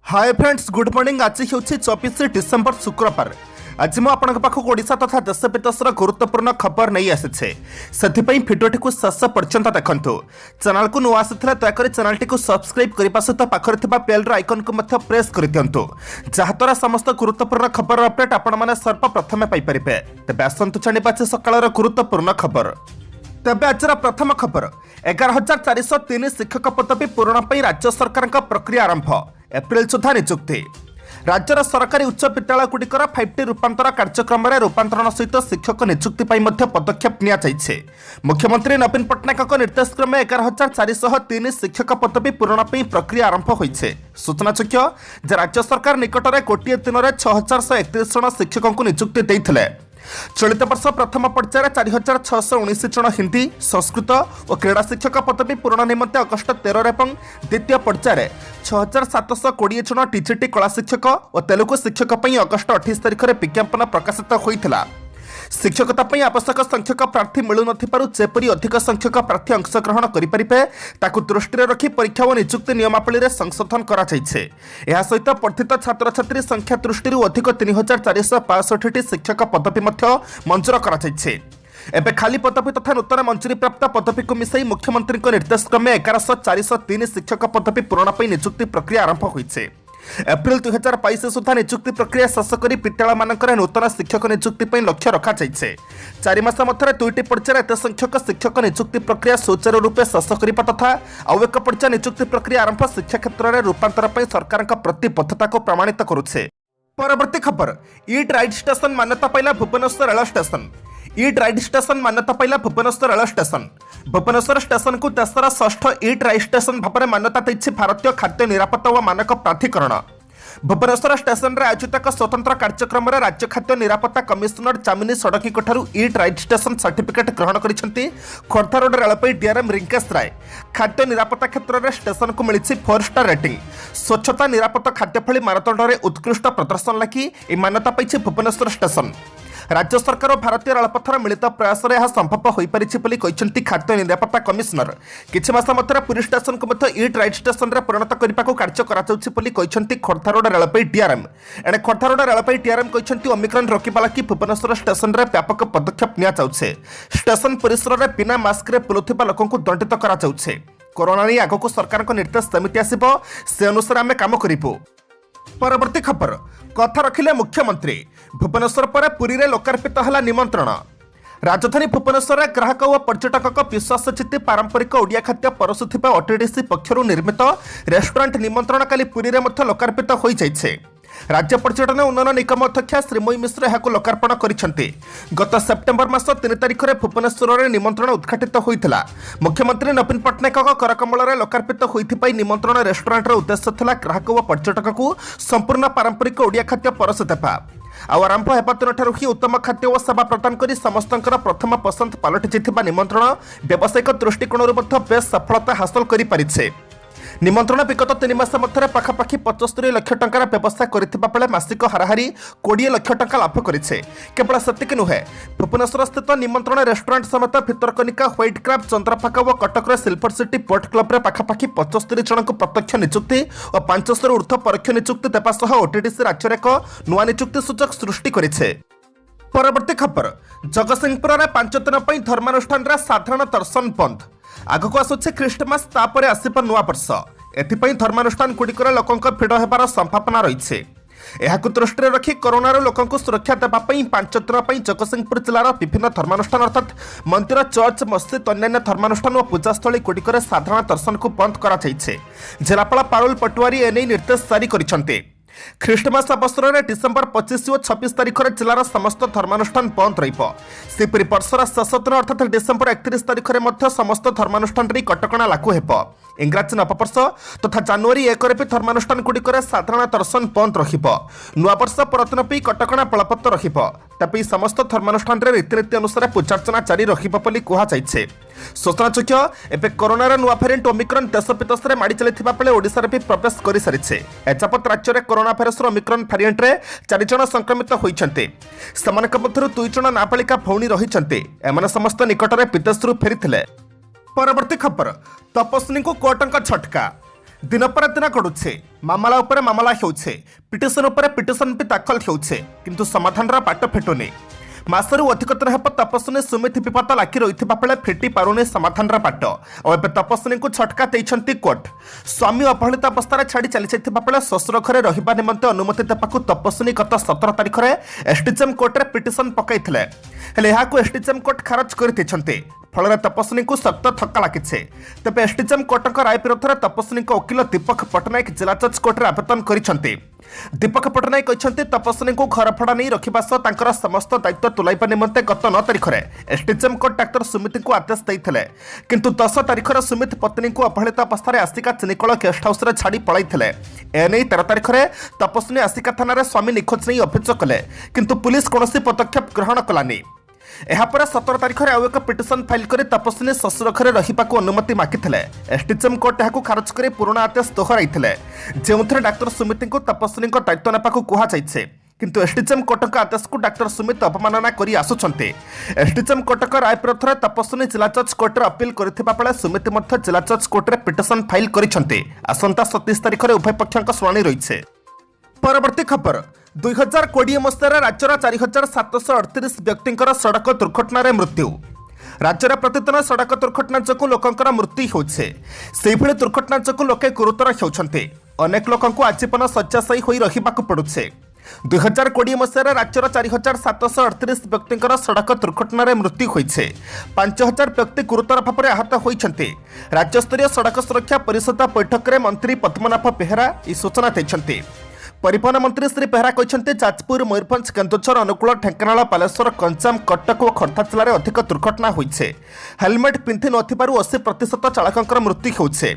Hi friends, good morning. आज हूँ 24 December शुक्रवार। आज मु आपन पाखक ओडिशा तथा देश विदेशर गुरुत्वपूर्ण खबर नहीं आसी से भिडियोटी को शेष पर्यंत देखु। चैनल को नुआ आसी दयाकोरी चैनल टी सब्सक्राइब करने सहित पाखरे बेल आइकन को प्रेस कर दिंतु, जहाद्वारा समस्त गुरुत्वपूर्ण खबर अपडेट आपण सर्वप्रथमे पाइपर। तेज आसतु जाना सकाल गुरुत्वपूर्ण खबर। तेज आज प्रथम खबर, 11,403 शिक्षक पदवी पूरण पर राज्य सरकार प्रक्रिया आरंभ। एप्रिल सुधा नियुक्ति। राज्यर सरकारी उच्च विद्यालय गुड़िकर 5T रूपांतर कार्यक्रम में रूपांतरण सहित शिक्षक नियुक्ति पदक्षेप नि मुख्यमंत्री नवीन पट्टनायक निर्देश क्रमे 11,403 शिक्षक पदवी पूरण पर प्रक्रिया आरंभ होइछे। सूचनायोग्य जे राज्य सरकार निकट में गोटे दिन में 6,131 जन शिक्षकों को नियुक्ति देइथिले। चलित वर्ष प्रथम पर्यायर 4,619 जन हिंदी, संस्कृत और क्रीड़ा शिक्षक पदवी पूरण निमंते अगस्ट 13 और द्वितीय पर्यायर 6,720 जन टीजीटी कला शिक्षक और तेलुगु शिक्षक अगस्ट 28 तारिख में विज्ञापन प्रकाशित होता। शिक्षकता आवश्यक संख्यक प्रार्थी मिलू नपरि अधिक संख्यक प्रार्थी अंशग्रहण करें ताकू दृष्टि रखी परीक्षा और नियुक्ति नियमावली में संशोधन सहित पठित छात्र छात्री संख्या दृष्टि अधिक 3,465 शिक्षक पदवी मंजूर एबे खाली पदवी तथा नूतन मंजूरी प्राप्त पदवी को मिसाई मुख्यमंत्री निर्देश क्रमे 11,403 शिक्षक पदवी पूरण पर नियुक्ति प्रक्रिया आरंभ होइछे। एप्रिल 2022 सुधा नियुक्ति प्रक्रिया शेष कर विद्यालय मानक नूतन शिक्षक नियुक्ति लक्ष्य रखा जाइए। 4 मास मध्य 2टी पर्यायर एत संख्यक शिक्षक नियुक्ति प्रक्रिया सुचारू रूपे शेष करने तथा आउ एक पर्याय नियुक्ति प्रक्रिया आरंभ शिक्षा क्षेत्र में रूपांतर पर सरकार प्रतिबद्धता को प्रमाणित करुछे। परवर्ती खबर, ईट राइड स्टेशन मान्यता पाइला Bhubaneswar rail station. Eat right station मान्यता पाइला Bhubaneswar rail station. Bhubaneswar station को देशर 6ठ ईट राइड स्टेशन भाव मान्यता देछि भारतीय खाद्य निरापत्ता और मानक प्राधिकरण। भुवनेश्वर स्टेशन में आयोजित एक स्वतंत्र कार्यक्रम में राज्य खाद्य निरापत्ता कमिशनर चामिनी सड़की ईट राइड स्टेशन सर्टिफिकेट ग्रहण करिसेंती खोर्धा रोड रेलपई डीआरएम रिंकेश राय। खाद्य निरापत्ता क्षेत्र में स्टेशन को मिली 4 स्टार रेटिंग। स्वच्छता निरापत्ता खाद्यफली मानदंड में उत्कृष्ट प्रदर्शन लगी मान्यता पाई भुवनेश्वर स्टेशन। राज्य सरकार और भारतीय रेलपथर मिलित प्रयास यह संभव हो पारि खाद्य निरापत्ता कमिशनर। किछि मास मध्य पुरी स्टेशन को ईट राइड स्टेशन में परिणत करने को कार्य कर खोर्धा रोड रेलपई डीआरएम। एणे खोर्धा रोड रेलपई डीआरएम ओमिक्रॉन रोकवा लगी भुवनेश्वर स्टेशन में व्यापक पदक्षेप नि स्टेशन परिसर में बिना मास्क बुलुवा लोक दंडित कर कोरोना नहीं आगक सरकार निर्देश सेमिति आसिबो से अनुसार आम काम करूँ। परवर्ती खबर, कथा रखिले मुख्यमंत्री। भुवनेश्वर पर पुरी रे लोकार्पित हला निमंत्रण। राजधानी भुवनेश्वर में ग्राहक और पर्यटक विश्वास जीति पारंपरिक ओडिया खाद्य परसुथिबा ओटीडीसी पक्षरु निर्मित रेस्टोरेंट निमंत्रण काली पुरी रे मध्य लोकार्पित होई जाइछे। राज्य पर्यटन उन्नयन निगम अध्यक्षा श्रीमयी मिश्र यह लोकार्पण करिसेंती। गत सेप्टेम्बर मास 3 तारिख में भुवनेश्वर में निमंत्रण उद्घाटित होता। मुख्यमंत्री नवीन पट्टनायक करकमल में लोकार्पित होता निमंत्रण रेस्टोरेंट उद्देश्य था ग्राहक और पर्यटक को संपूर्ण पारंपरिक ओडिया खाद्य परसु देवा आरंभ होगा दिन ही उत्तम खाद्य और सेवा प्रदान कर समस्त प्रथम पसंद पलटि जाइथिबा निमंत्रण व्यावसायिक दृष्टिकोण बेस सफलता हासिल कर निमंत्रण विगत 3 मास मध्य पाखापाखि 75 लाख टंकार व्यवस्था करथिबा बेले मासिक हाराहारी 20 लाख टंका लाभ करिछे। केवल सेतिक नुहे, भुवनेश्वर स्थित निमंत्रण रेस्टोरेंट समेत भितरकनिका, व्हाइट क्राफ्ट, चंद्रभागा और Cuttack silver city port club रे पाखापाखि 75 जन को प्रत्यक्ष नियुक्ति और 500 ऊर्ध्व परोक्ष नियुक्ति देवा सह ओटीडीसी राज्य एक नुआ नियुक्ति सूचक सृष्टि करिछे। परवर्ती खबर, जगतसिंहपुर में 5 दिन पर धर्मानुष्ठान साधारण दर्शन बंद। आगक आसुचे ख्रीष्टमास, तापर आसिब नुआ वर्ष। एथिपाई धर्मानुष्ठान गुड़िकर लोकों भिड़ होबार संभावना रही है। दृष्टि रखी कोरोनार लोकों सुरक्षा देवाई 5 दिन पर जगतसिंहपुर जिलार विभिन्न धर्मानुष्ठान अर्थात मंदिर, चर्च, मस्जिद, अन्य धर्मानुष्ठान और पूजास्थली गुड़िकर साधारण दर्शन को बंद कर जिलापाल पारुल पटुआरी एने निर्देश जारी कर। ख्रीष्टमास अवसर में डिसेम्बर 25 और 26 तारिख में जिलार समस्त धर्मानुष्ठान बंद रहीपरी। वर्षर शेष दिन अर्थात डिसेम्बर 31 तारिख में समस्त धर्मानुष्ठान कटकणा लागू हो। इंग्राजी नववर्ष तथा जनवरी 1 भी धर्मानुष्ठान गुड़िकर साधारण दर्शन बंद नुआवर्ष परदिन भी कटकणा बलवत्तर तेज समस्त धर्मानुष्ठान रीतिनीति अनुसार पूजार्चना जारी रही। सूचनायोग्य, एवं कोरोनार नुआ भेरिएंट ओमिक्रॉन देश विदेश में माड़ी चलता बेले ओडिशा भी प्रवेश कर सारी। एजावत राज्य में कोरोना भाइरस ओमिक्रॉन भेरिएंट रे 4 जन संक्रमित होइछन्ते। सेमानक मध्यरु 2 जन नाबालिका भौणी रहिछन्ते। एमाने समस्त निकट में विदेश फेरी। परवर्ती खबर, तपस्विनी को कोर्टक झटका। दिन पर दिन गड़ुछे मामला उपरे मामला हेउछे पिटिशन उपरे पिटिशन भी दाखल हेउछे किंतु समाधान बाट फिटुनी मासरू अधिक दिन हेब तपस्विनी सुमित विपद लागी रही बेले फिटी पारुनी समाधान बाट और एवं तपस्विनी को छटका देते कोर्ट स्वामी अवहेलित अवस्था छाड़ी चली जाता बेले शशुर घरे रहा निमंते अनुमति देवाक तपस्विनी गत 17 तारिख में एसडीजेएम कोर्टे पिटिशन पकाइथिले हेले एहाकु एसडीजेएम कोर्ट खारज कर फल तपस्विनी को सख्त थक्का लगी तेज एसडीजेएम कोर्ट राय विरोध में तपस्विनी वकिल दीपक पट्टनायक जिला जज कोर्टे आवेदन करते दीपक पट्टनायक कहते तपस्विनी को घर भड़ा नहीं रखा सह समस्त दायित्व तुलाइबा निमंते गत 9 तारिख में एसडीजेएम कोर्ट डाक्तर सुमित को आदेश देते किंतु 10 तारिख सुमित पत्नी को अवहेलित अवस्था आसिका चिनिकल गेस्ट हाउस छाड़ी पलैते एने 13 तारिख में तपस्विनी आसिका थाना स्वामी निखोज नहीं अभियोग कले किंतु पुलिस कौन पदक्षेप ग्रहण कलानी एहापर 17 तारिख में आउ एक पिटिशन फाइल कर तपस्विनी शशुर घरे रहा अनुमति मागिथिले एसडीजेएम कोर्ट यहां खारज कर पुराना आदेश दोहराइथिले जेउथरे डाक्तर सुमित को तपस्विनी दायित्व नेबाकू कुहाଯାଇଛି किंतु एसडीजेएम कोर्ट आदेश को डाक्तर सुमित अवमानना करी आसुछन्ते एसडीजेएम कोर्ट राय विरोध में तपस्विनी जिला जज कोर्ट अपील करथिबा बेले सुमित मध्य जिला जज कोर्ट रे पिटिशन फाइल करिसन्ते आसंता 27 तारिख में उभय पक्षक शुणाणी रही परवर्ती खबर 2020 मसीह राज्यर 4738 व्यक्तिंकर सड़क दुर्घटना मृत्यु राज्य प्रतिदिन सड़क दुर्घटना जो लोकंर मृत्यु होभଳି दुर्घटना जो लोके गुरुतर होती अनेक लोक आजीवन शय्याशायी हो रहा पड़ुछे 2020 मसीह राज्यर 4738 व्यक्तिंकर सड़क दुर्घटना मृत्यु होइछे 5000 व्यक्ति गुरुतर भाव में आहत होइछन्ते राज्यस्तरीय सड़क सुरक्षा परिषद बैठक में मंत्री पद्मनाभ बेहेरा यह सूचना देछन्ते परिवहन मंत्री श्री बेहरा कहते जाजपुर मयूरभंज केन्दुझर अनुकूल ढेंकानाल बालेश्वर गंजाम कटक और खर्धा जिले में अधिक दुर्घटना होइछे हेलमेट पिंधि नथिबारु 80% चालकंकर मृत्यु होइछे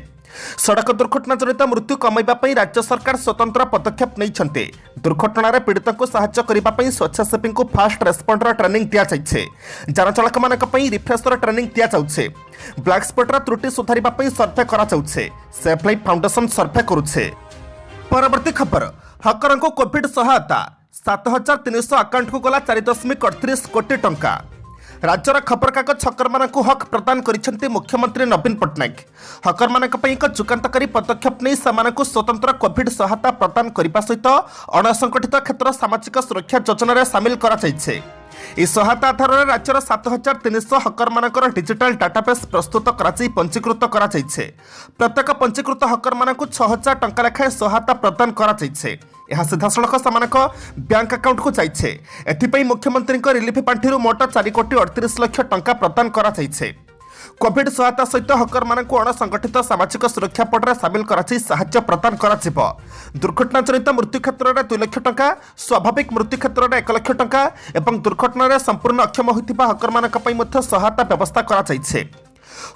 सड़क दुर्घटना जनित मृत्यु कमाइबा राज्य सरकार स्वतंत्र पदक्षेप नहीं दुर्घटना पीड़ित को साहाय्य करने स्वेच्छासेवी को फास्ट रेस्पंडर ट्रेनिंग दि जाइए जान चालक मान रिफ्रेशर ट्रेनिंग दि जाउछे ब्लैक स्पॉटर त्रुटि सुधारिबा सर्भे कराउछे सेफ लाइफ फाउंडेशन सर्भे करुछे परवर्ती खबर हकर को कोविड सहायता 7300 आकाउंट को गला 4.38 कोटी टंका राज्यर खबर कागज हकर मान हक प्रदान कर मुख्यमंत्री नवीन पट्टनायक हकर मान एक जुगान्तकारी पदक्षेप नहीं से स्वतंत्र कोविड सहायता प्रदान करने सहित अणसंगठित क्षेत्र सामाजिक सुरक्षा योजन सामिल कर सहायता आधार में राज्यर 7300 हकर मानकर डिजिटल डाटाबेस प्रस्तुत पंजीकृत कर प्रत्येक पंजीकृत हकर मान 6000 टंका लेखाएं सहायता प्रदान कर सीधा सड़क सामानक बैंक अकाउंट को जाइए एथिपाई मुख्यमंत्री रिलीफ पांठि मोट 4 कोटी 38 लाख टंका प्रदान कर कोविड सहायता सहित हकर मान अणसंगठित सामाजिक सुरक्षा पड़े सामिल कर प्रदान कर दुर्घटना जनित मृत्यु क्षेत्र में 2 लाख टंका स्वाभाविक मृत्यु क्षेत्र में 1 लाख टंका और दुर्घटना संपूर्ण अक्षम होता हकर मान सहायता व्यवस्था कर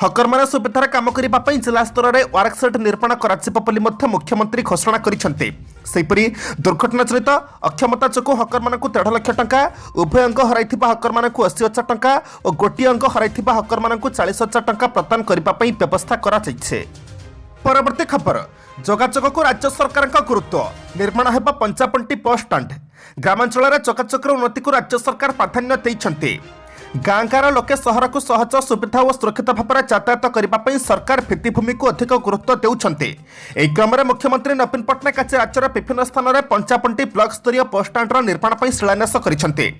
हकर मान सुविधार काम करने जिला स्तर में वर्कसेट निर्माण कर मुख्यमंत्री घोषणा करपरि दुर्घटना जनित अक्षमता जो हकर मान 1.5 लाख टंका उभय अंग हर हकर मान 80,000 टंका और गोटे अंग हर हकर मान 40,000 टंका प्रदान करने व्यवस्था कर परवर्ती खबर जोगाजोग को राज्य सरकार गुरुत्व निर्माण होगा 55टी बस स्टाण्ड ग्रामांचल में जोगाजोगर उन्नति को राज्य सरकार प्राधान्य देते गाँ गाँव लोके सहर को सहज सुविधा और सुरक्षित भाव में यातायात करने सरकार भित्तिभूमि को अधिक गुरुत्व देउछन्ते एही क्रम में मुख्यमंत्री नवीन पट्टनायक आज राज्यर विभिन्न स्थान में 55टी ब्लॉक स्तरीय बस स्टाण्डर निर्माण पर शिलान्यास करछन्ते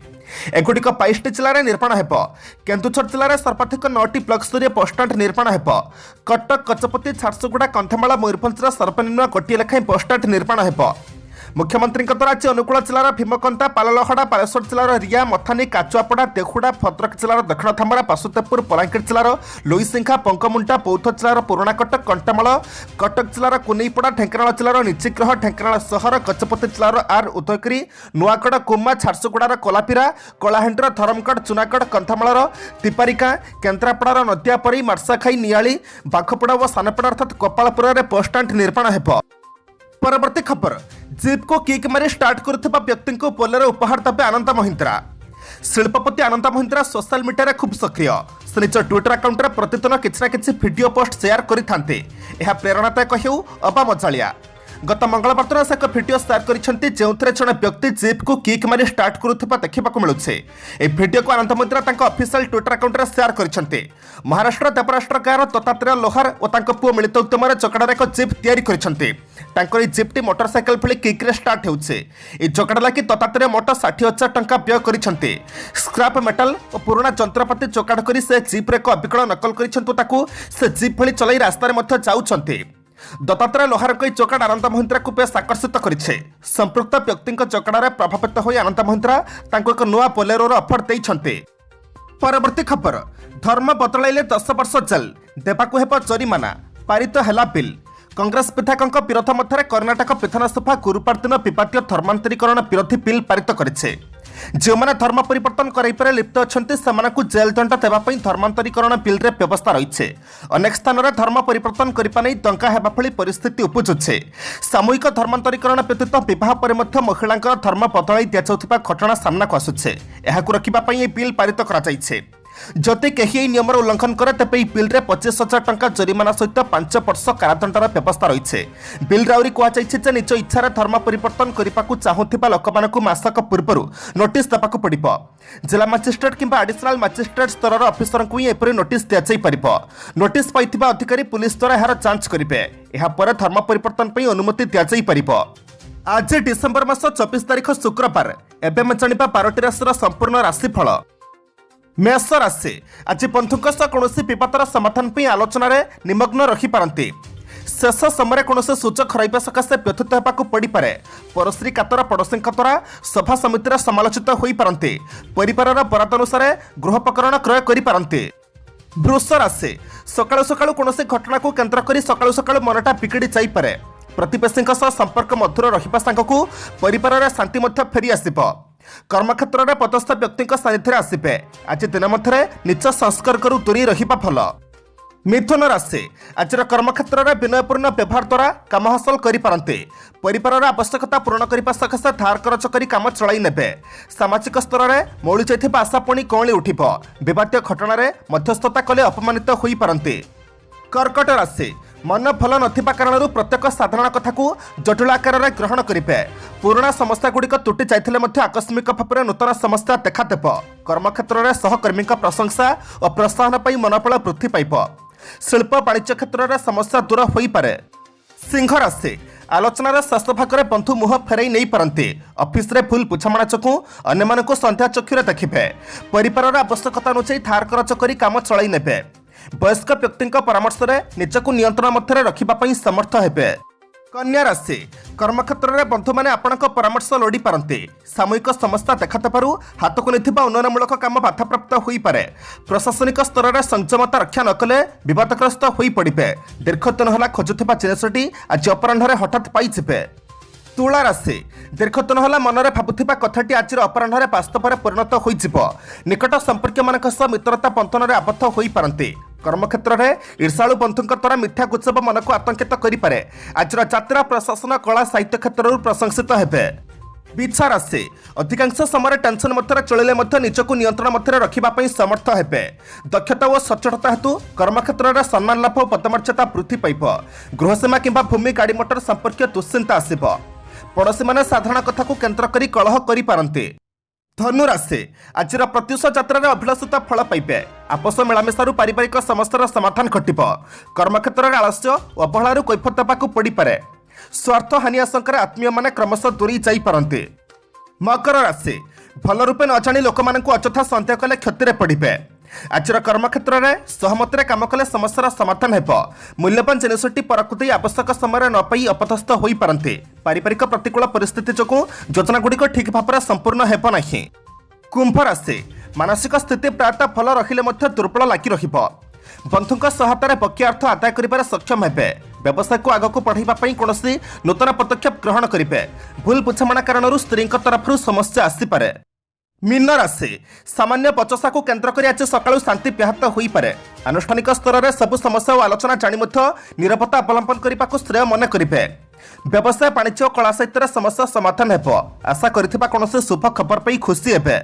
एगुड़िक 22टी जिले में निर्माण हो केन्दुझर जिले में सर्वाधिक 9टी ब्लॉक स्तरीय बस स्टाण्ड निर्माण हो कटक गजपति झारसुगुड़ा कंधमाल मयूरभंज सर्वनिम्न गोटे लेखाएं बस स्टाण्ड निर्माण हो मुख्यमंत्री द्वारा आज अनुकूल जिलार भीमकंता पाललहड़ा बालेश्वर जिलार रिया मथानी काचुआपड़ा देहुड़ा भद्रक जिलार दक्षिण धामरा बासुदेवपुर बलांगीर जिलार लुईसिंघा पंकमुंडा बौद्ध जिलार पुराणा कटक कंटामाल कटक जिलार कुनेईपड़ा ढेंकानाल जिलार निचिग्रह ढेंकानाल सहर गजपति जिलार आर उदयगिरी नुआगढ़ कुमा झारसुगुड़ार कोलापीरा कलाहांडीर धरमगढ़ चुनागढ़ कंधमाल तिपारिका केन्द्रापड़ार नदियापरी मार्साखाई नियाली बाघपड़ा और सानपड़ा अर्थात गोपालपुर में बस स्टाण्ड निर्माण हो परवर्ती खबर जीप को किक मारी स्टार्ट करुवा व्यक्ति को बोलेरो उपहार देवे आनंद महिंद्रा शिल्पपति आनंद महिंद्रा सोशल मीडिया खूब सक्रिय से निज ट्विटर अकाउंट प्रतिदिन किसी ना किसी वीडियो पोस्ट शेयर करते प्रेरणादायक हो अबा मजालिया गत मंगलवार दिन से एक भिडियो सेयार करते जड़े व्यक्ति जीप को किक मारी स्टार्ट करुवा देखा मिलूँ। यह भिडियो को Anand Mahindra official Twitter account में सेयार करते। महाराष्ट्र देवराष्ट्र गाँव दत्तात्रेय लोहार और पुओ मिलित उद्यम जगड़ार एक जीप तैयारी जीप्टी मोटरसाइकेल भली किक्रे स्टार्ट होउछे। जगड़ा लगी दत्तात्रेय मोट 60,000 टंका व्यय करछन्ते। स्क्रैप मेटल और पुराना जंत्रपाति जोगाड़ करी से जीप्रे एक अविकल नकल करछन्तु से जीप भली चलाई रास्तार मध्य जाउछन्ते। दत्तात्रेय लोहार जोगाड़ आनंद महिंद्रा को बेस आकर्षित करिछे। संपृक्त व्यक्ति जोगाड़े प्रभावित होई आनंद महिंद्रा तांको एक नुआ बोलेरोर ऑफर देइछन्ते। परवर्ती खबर, धर्म बदलाइले 10 वर्ष जेल देवाकू हेब जरिमाना, पारित हेला बिल। कांग्रेस विधायकों विरोध मध्य कर्णाटक विधानसभा गुरुवार दिन विवादीय धर्मांतरीकरण विरोधी बिल पारित करेছে। जो मैंने धर्म परिवर्तन कराइबारे लिप्त अच्छा से जेल दंड देवाई धर्मांतरीकरण बिल रे व्यवस्था रही। अनेक स्थान में धर्म परिवर्तन करने दंगा हेबा भली परिस्थिति उपजुचे। सामूहिक धर्मांतरीकरण व्यतीत विवाह पर महिला धर्म बदलाई दिजाउथिबा घटना सामना को आसुचे। एहाकु रखिबा पई बिल पारित करा जायछे। जदि कहीं नियम उल्लंघन करे तेज बिल रे 25,000 टंका जरिमाना सहित 5 वर्ष कारादंडर व्यवस्था रही। बिल रे कहुचे निज इच्छा धर्म परिवर्तन करने को चाहूबा लोक मासक पूर्व नोटिस देवाक पड़ो। जिला मजिस्ट्रेट किंबा एडिशनल मजिस्ट्रेट स्तर अफिसर को ही एपरी नोटिस दि जापर। नोटिस पाई अधिकारी पुलिस द्वारा यार जांच करेंगे। यापर धर्म परिवर्तन पर अनुमति दि जापर। आज डिसेम्बर मास 24 तारिख शुक्रवार। एवं जाना 12टी राशि संपूर्ण राशिफल। मेष राशि, आज बंधुक कौन विवादर समाधान पर आलोचन निमग्न रखिपारती। शेष समय कौन सुजोग हर सकाशे व्यथित होगा पड़पे। परश्री कातर पड़ोशी द्वारा सभा समितिर समालोचित हो पारती। परिवार बराद अनुसार गृहोपकरण क्रय करपारती। वृष राशि, सकाळु सकाळु कौन घटना को केन्द्र कर सकाळु सकाळु मनटा बिगड़ी जापे। प्रतिवेशी संपर्क मधुर रहा सांगू परिवार शांति फेरी आसब। कर्मक्षेत्र में पदस्थ व्यक्ति सानिध्य आसबे। आज दिन मध्य नीच संस्पर्क दूरी रहिबा भल। मिथुन राशि, आज कर्मक्षेत्र में विनयपूर्ण व्यवहार द्वारा काम हासिल करिपारन्ते। परिवार आवश्यकता पूरण करने सकाशे धार करज करी काम चलाई नेबे। सामाजिक स्तर में मौली जाइथिबा आशा पुणी कौली उठिब। विवादीय घटना रे मध्यस्थता कले अपमानित होई पारन्ते। कर्कट राशि, मन भल नथिबा कारणरू प्रत्येक साधारण कथा को जटिल आकार में ग्रहण करेंगे। पुराणा समस्या गुड़िक तुटी जाइथिले मध्य आकस्मिक भाव में नूतन समस्या देखादेव। कर्मक्षेत्र में सहकर्मी प्रशंसा और प्रोत्साहन पर मनोबल वृद्धि पाइब। शिल्प वाणिज्य क्षेत्र में समस्या दूर हो पारे। सिंह राशि, आलोचनार शेष भाग में बंधु मुह फेरई नहीं पारती। ऑफिस रे भूल बुझामणा चकु अन्य मानक संध्या चक्षुरे देखिबे। परिवार आवश्यकता अनुसार धार करज करी काम चलाई नेबे। वयस्क व्यक्ति परामर्श में निजक नियंत्रण मध्य रखापी समर्थ हेबे। कन्या राशि, कर्मक्षेत्र में बंधु मैंने आपण परामर्श लोड़ी पारती। सामूहिक समस्या देखादेव हाथ को नहीं उन्नयनमूलक काम बाधाप्राप्त हो पारे। प्रशासनिक स्तर में संयमता रक्षा न कले विवादग्रस्त हो पड़े। दीर्घ दिन है खोजुवा जिनसटी आज अपराह हठात पाइबे। तुला राशि, दीर्घ दिन है मनरे भावुवा कथाटी आज अपराह बास्तव में परिणत हो। निकट संपर्क मान मित्रता बंधन में आबद्ध हो पारती। कर्मक्षेत्र में ईर्षालु बंधु द्वारा मिथ्या गुजब मन को आतंकित करें। आज यात्रा प्रशासन कला साहित्य क्षेत्र प्रशंसित हेबे। बिछा राशि, अधिकांश समय टेंशन मध्य चलिले निजक नियंत्रण मध्य रखापी समर्थ हेबे। दक्षता और सचेतता हेतु कर्मक्षेत्र में सम्मान लाभ और पदमर्यादा वृद्धि पाइब। गृहसीमा किंबा भूमि गाड़ी मोटर संपर्क दुश्चिंता आसिब। पड़ोशी मैंने साधारण कथा को केन्द्र कर कलह करें। धनु राशि, आज प्रत्युष यात्रा अभिलाषित फल पाइबे। आपस मिलामिशारू पारिवारिक समस्यार समाधान घटिब। कर्मक्षेत्र में आलस्य अवहेलू कैफत देवाक पड़पे। स्वार्थ हानि आशंका आत्मीय माने क्रमशः दूरी जापरती। मकर राशि, भल रूपे न जाणी लोक अଯଥା सन्देह कले क्षति पड़े। आज कर्मक्षेत्र में सहमति काम कले समस्यार समाधान हेब। मूल्यवान जिनसटी परकुति आवश्यक समय न पाई अपदस्थ हो पारती। पारिवारिक प्रतिकूल परिस्थिति जो योजनागुड़िक ठीक भाव में संपूर्ण हेब नहीं। कुंभ राशि, मानसिक स्थिति प्रायतः भल रहिले दुर्बल लगी रहिब। बंधुक सहायतार बकिया अर्थ आदाय कर सक्षम हेबे। व्यवसाय को आगक बढ़ाई कौन नूतन पदक्षेप ग्रहण करेंगे। भूल बुझामणा कारण स्त्री तरफ समस्या आसीपे। मीन राशि, सामान्य बचसा को केन्द्र कर आज सकाळु शांति व्याहत हो पारे। आनुष्ठानिक स्तर में सबु समस्या और आलोचना जानी निरपता अवलंबन करने को श्रेय मन करेंगे। व्यवसाय वाणिज्य और कला साहित्य समस्या समाधान हेब। आशा करथिबा कौन शुभ खबर पाई खुशी हेबे।